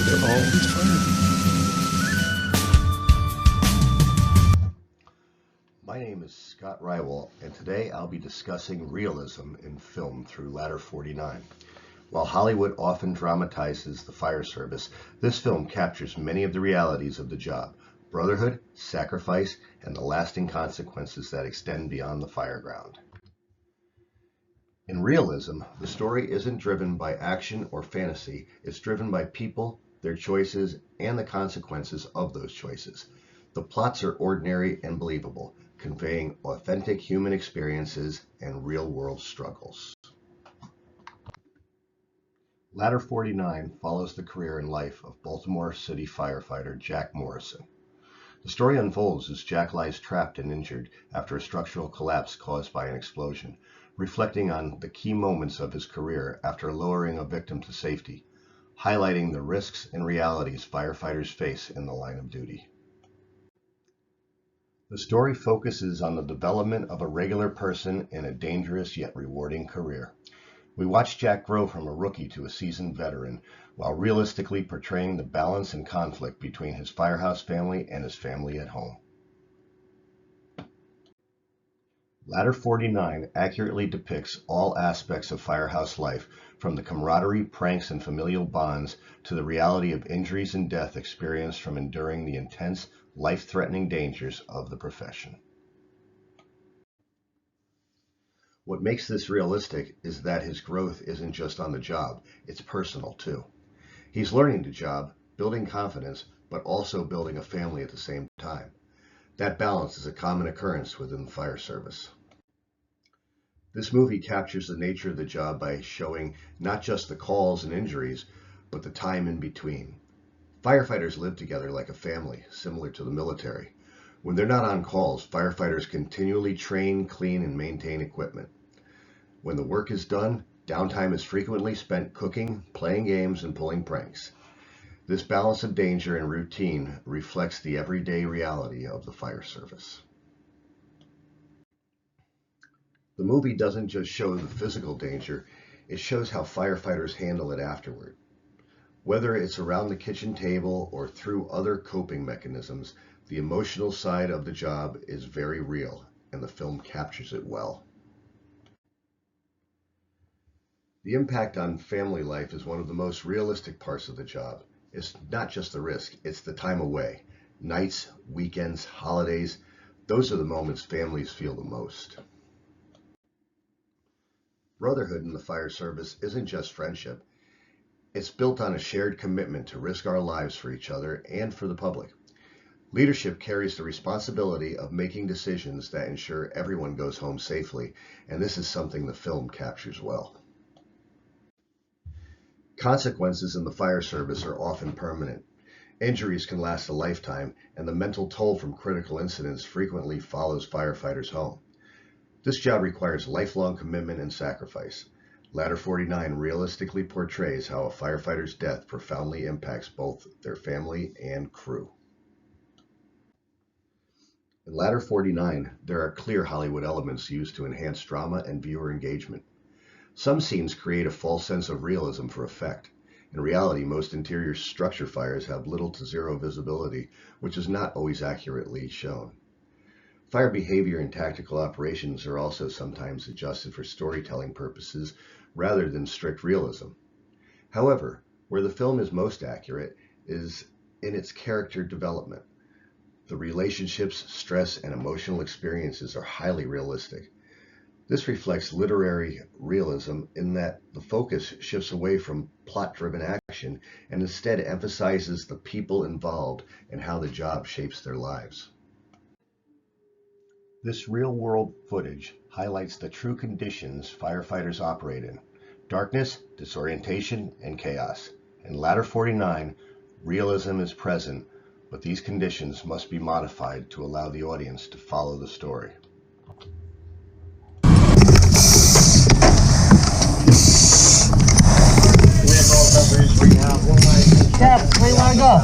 They're always firing. My name is Scott Rywolt, and today I'll be discussing realism in film through Ladder 49. While Hollywood often dramatizes the fire service, this film captures many of the realities of the job: brotherhood, sacrifice, and the lasting consequences that extend beyond the fireground. In realism, the story isn't driven by action or fantasy, it's driven by people, their choices, and the consequences of those choices. The plots are ordinary and believable, conveying authentic human experiences and real-world struggles. Ladder 49 follows the career and life of Baltimore City firefighter Jack Morrison. The story unfolds as Jack lies trapped and injured after a structural collapse caused by an explosion, reflecting on the key moments of his career after lowering a victim to safety, highlighting the risks and realities firefighters face in the line of duty. The story focuses on the development of a regular person in a dangerous yet rewarding career. We watch Jack grow from a rookie to a seasoned veteran, while realistically portraying the balance and conflict between his firehouse family and his family at home. Ladder 49 accurately depicts all aspects of firehouse life, from the camaraderie, pranks, and familial bonds to the reality of injuries and death experienced from enduring the intense, life-threatening dangers of the profession. What makes this realistic is that his growth isn't just on the job, it's personal too. He's learning the job, building confidence, but also building a family at the same time. That balance is a common occurrence within the fire service. This movie captures the nature of the job by showing not just the calls and injuries, but the time in between. Firefighters live together like a family, similar to the military. When they're not on calls, firefighters continually train, clean, and maintain equipment. When the work is done, downtime is frequently spent cooking, playing games, and pulling pranks. This balance of danger and routine reflects the everyday reality of the fire service. The movie doesn't just show the physical danger, it shows how firefighters handle it afterward. Whether it's around the kitchen table or through other coping mechanisms, the emotional side of the job is very real, and the film captures it well. The impact on family life is one of the most realistic parts of the job. It's not just the risk, it's the time away. Nights, weekends, holidays, those are the moments families feel the most. Brotherhood in the fire service isn't just friendship. It's built on a shared commitment to risk our lives for each other and for the public. Leadership carries the responsibility of making decisions that ensure everyone goes home safely, and this is something the film captures well. Consequences in the fire service are often permanent. Injuries can last a lifetime, and the mental toll from critical incidents frequently follows firefighters home. This job requires lifelong commitment and sacrifice. Ladder 49 realistically portrays how a firefighter's death profoundly impacts both their family and crew. In Ladder 49, there are clear Hollywood elements used to enhance drama and viewer engagement. Some scenes create a false sense of realism for effect. In reality, most interior structure fires have little to zero visibility, which is not always accurately shown. Fire behavior and tactical operations are also sometimes adjusted for storytelling purposes rather than strict realism. However, where the film is most accurate is in its character development. The relationships, stress, and emotional experiences are highly realistic. This reflects literary realism in that the focus shifts away from plot-driven action and instead emphasizes the people involved and how the job shapes their lives. This real-world footage highlights the true conditions firefighters operate in: darkness, disorientation, and chaos. In Ladder 49, realism is present, but these conditions must be modified to allow the audience to follow the story. Jeff, where you want to go?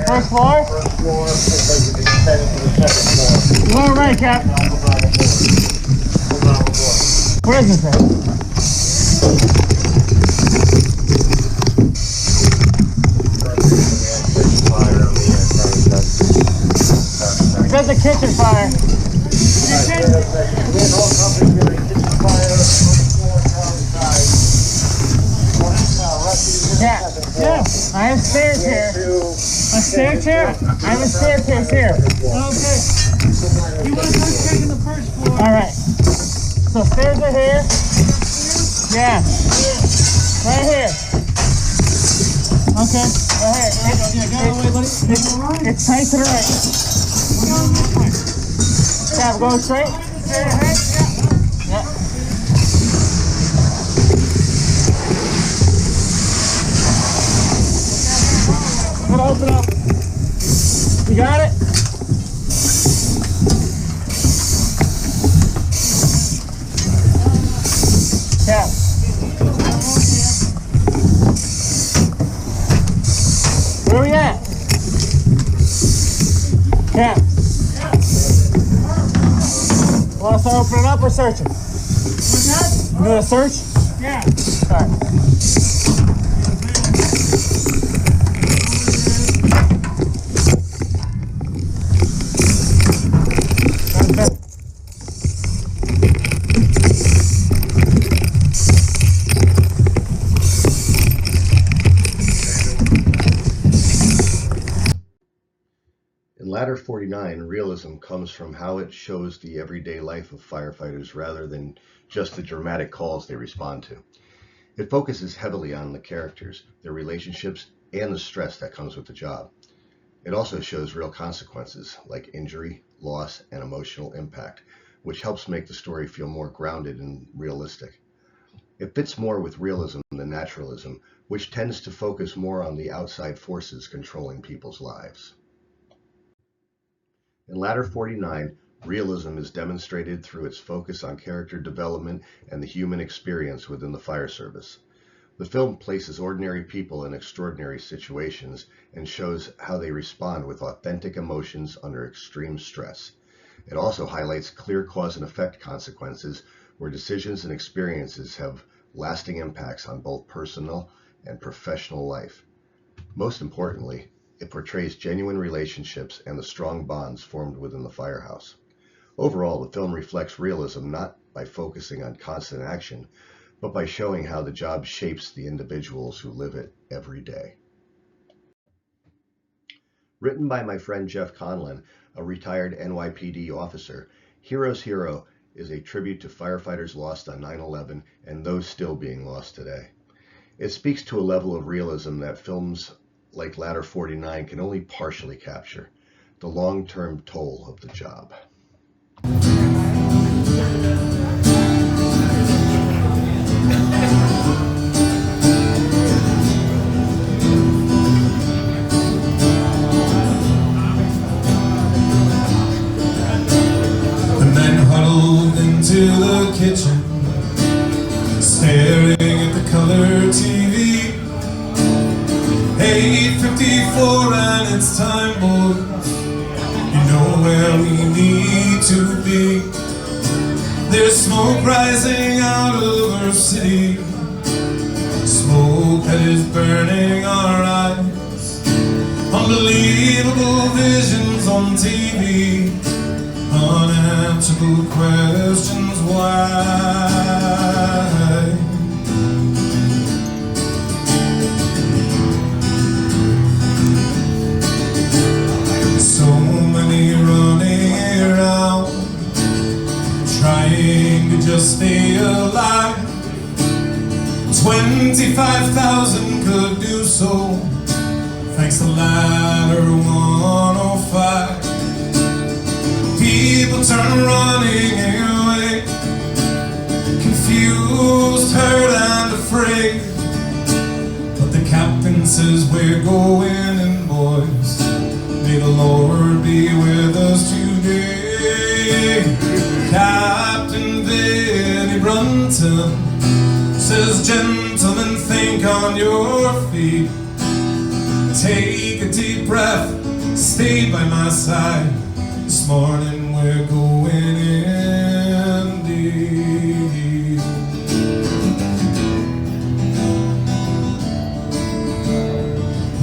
First floor? First floor, because you can extend it to the second floor. Lower right, Cap. Where is this thing? Yeah, I have stairs here. A stair chair? I have a staircase here. Okay. You want to start taking the first floor? Alright. So stairs are here. Yeah. Right here. Okay. Right here. Yeah, go away, buddy. It's tight to the right. Yeah, we're going straight? Yeah. I'm gonna open up. You got it? Yeah. Where we at? Yeah. Want us to open it up or search it? What's that? You doing a search? Yeah. Alright. In Ladder 49, realism comes from how it shows the everyday life of firefighters rather than just the dramatic calls they respond to. It focuses heavily on the characters, their relationships, and the stress that comes with the job. It also shows real consequences like injury, loss, and emotional impact, which helps make the story feel more grounded and realistic. It fits more with realism than naturalism, which tends to focus more on the outside forces controlling people's lives. In Ladder 49, realism is demonstrated through its focus on character development and the human experience within the fire service. The film places ordinary people in extraordinary situations and shows how they respond with authentic emotions under extreme stress. It also highlights clear cause and effect consequences where decisions and experiences have lasting impacts on both personal and professional life. Most importantly, it portrays genuine relationships and the strong bonds formed within the firehouse. Overall, the film reflects realism not by focusing on constant action, but by showing how the job shapes the individuals who live it every day. Written by my friend Jeff Conlon, a retired NYPD officer, Hero's Hero is a tribute to firefighters lost on 9/11 and those still being lost today. It speaks to a level of realism that films like Ladder 49 can only partially capture, the long-term toll of the job. The men huddled into the kitchen, staring at the color TV. 8:54 and it's time, boys. You know where we need to be. There's smoke rising out of our city, smoke that is burning our eyes. Unbelievable visions on TV, unanswerable questions why. So many running around, trying to just stay alive. 25,000 could do so, thanks to Ladder 105. People turn running away, confused, hurt and afraid. But the captain says we're going in, boys. May the Lord be with us today. Captain Vinnie Brunton says, gentlemen, think on your feet. Take a deep breath, stay by my side. This morning we're going in deep.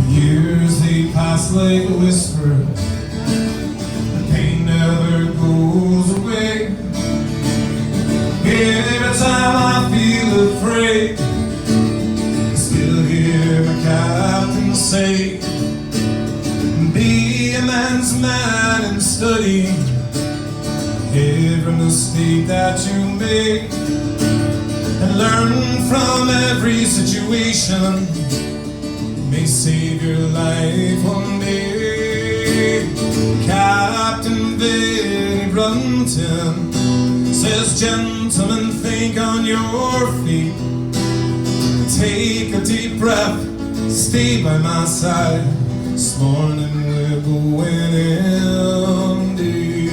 Years they pass like a whisper, the pain never goes away. Every time I feel afraid, I still hear my cat say, be a man's man and study every mistake that you make, and learn from every situation. May save your life one day. Captain Billy Brunton says, gentlemen, think on your feet. Take a deep breath, stay by my side. This morning we're going in deep.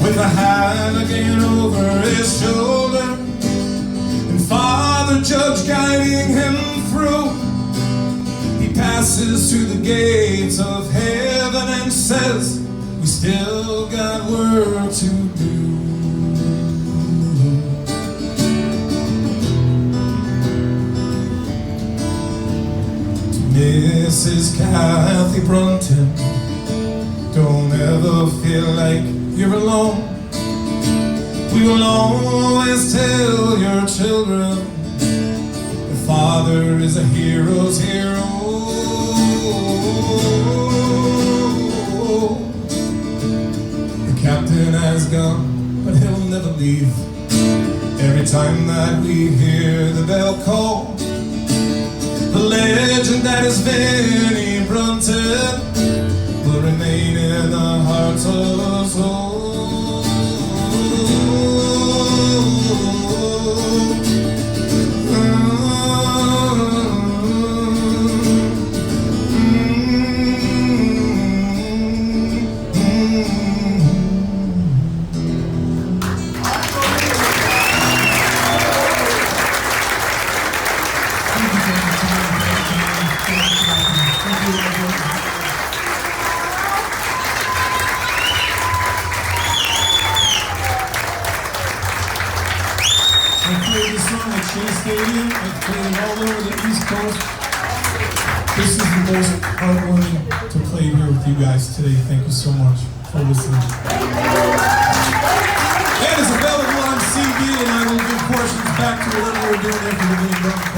With a hand again over his shoulder, and Father Judge guiding him through, he passes through the gates of heaven and says, we still got work to do. To Mrs. Kathy Brunton, don't ever feel like you're alone. We will always tell your children the father is a hero's hero. The captain has gone, but he'll never leave. Every time that we hear the bell call, the legend that is Vinnie Brunton will remain in the hearts of us all. Stadium. I've played all over the East Coast. This is the most heartwarming to play here with you guys today. Thank you so much for listening. It is available on CD, and I will give portions back to whatever we're doing after the Vinnie Brunton